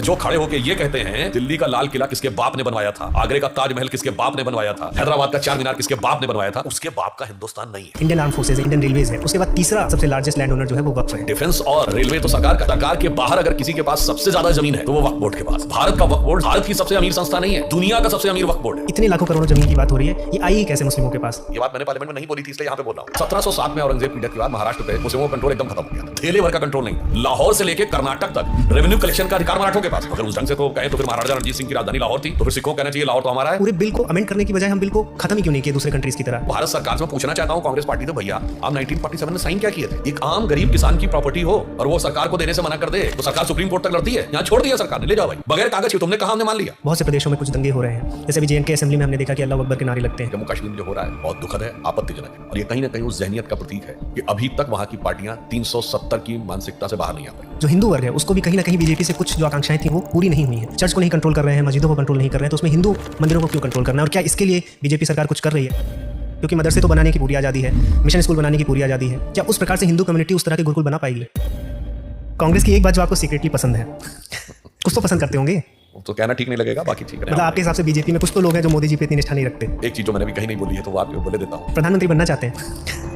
जो खड़े होकर ये कहते हैं दिल्ली का लाल किला किसके बाप ने बनवाया था, आगरे का ताजमहल किसके बाप ने बनवाया था, हैदराबाद का चार मीनार किसके बाप ने बनवाया था, उसके बाप का हिंदुस्तान नहीं है। इंडियन आर्म फोर्सेज है, इंडियन रेलवेज है, उसके बाद तीसरा सबसे लार्जेस्ट लैंड ओनर जो है वो वक्फ है। डिफेंस और रेलवे तो सरकार का। सरकार के बाहर अगर किसी के पास सबसे ज्यादा जमीन है तो वो वक्फ बोर्ड के पास। भारत का वक्फ बोर्ड भारत की सबसे अमीर संस्था नहीं है, दुनिया का सबसे अमीर वक्फ बोर्ड है। इतने लाखों करोड़ों जमीन की बात हो रही है, ये आई कैसे मुस्लिमों के पास? ये बात मैंने पार्लियामेंट में नहीं बोली थी, इसलिए यहाँ पे बोल रहा हूँ। 1707 में औरंगजेब की डेथ के बाद महाराष्ट्र पे मुस्लिमों का कंट्रोल एकदम खत्म हो गया। थेले भर का कंट्रोल नहीं। लाहौर से लेकर कर्नाटक तक रेवेन्यू कलेक्शन का अधिकार मराठों के पास। अगर उस ढंग से तो कहें तो फिर महाराजा रणजीत सिंह की राजधानी लाहौर थी, तो फिर सिखों को कहना चाहिए लाहौर तो हमारा है। पूरे बिल को अमेंड करने की बजाय हम बिल को खत्म ही क्यों नहीं किए दूसरे कंट्रीज की तरह? भारत सरकार से पूछना चाहता हूँ, कांग्रेस पार्टी तो भैया आप 1947 में साइन क्या किए थे? एक आम गरीब किसान की प्रॉपर्टी हो और वो सरकार को देने से मना कर दे तो सरकार सुप्रीम कोर्ट तक लड़ती है। यहाँ छोड़ दिया सरकार ने, ले जाओ भाई, बगैर कागज के। तुमने कहा, हमने मान लिया। बहुत से प्रदेशों में कुछ दंगे हो रहे हैं, जैसे अभी जे.एंड.के असेंबली में हमने देखा कि अल्लाह अकबर के नारे लगते हैं। जम्मू कश्मीर में जो हो रहा है बहुत दुखद है, आपत्तिजनक है, और ये कहीं ना कहीं उस जहनियत का प्रतीक है कि अभी तक वहां की पार्टियां 370 की मानसिकता से बाहर नहीं आ पाई। जो हिंदू वर्ग है उसको भी कहीं ना कहीं बीजेपी से कुछ जो आकांक्षाएं थी वो पूरी नहीं हुई हैं। चर्च को नहीं कंट्रोल कर रहे हैं, मस्जिदों को कंट्रोल नहीं कर रहे हैं, तो उसमें हिंदू मंदिरों को क्यों कंट्रोल करना है? और क्या इसके लिए बीजेपी सरकार कुछ कर रही है? क्योंकि मदरसे तो बनाने की पूरी आज़ादी है, मिशन स्कूल बनाने की पूरी आज़ादी है। क्या उस प्रकार से हिंदू कम्युनिटी उस तरह के गुरुकुल बना पाएगी? कांग्रेस की एक बात जो आपको सीक्रेटली पसंद है, कुछ तो पसंद करते होंगे। तो कहना ठीक नहीं लगेगा, बाकी ठीक है। मतलब आपके हिसाब से बीजेपी में कुछ तो लोग हैं जो मोदी जी पे इतनी निष्ठा नहीं रखते। एक चीज जो मैंने भी कहीं नहीं बोली है तो वो आपको बोले देता हूँ। प्रधानमंत्री बनना चाहते हैं।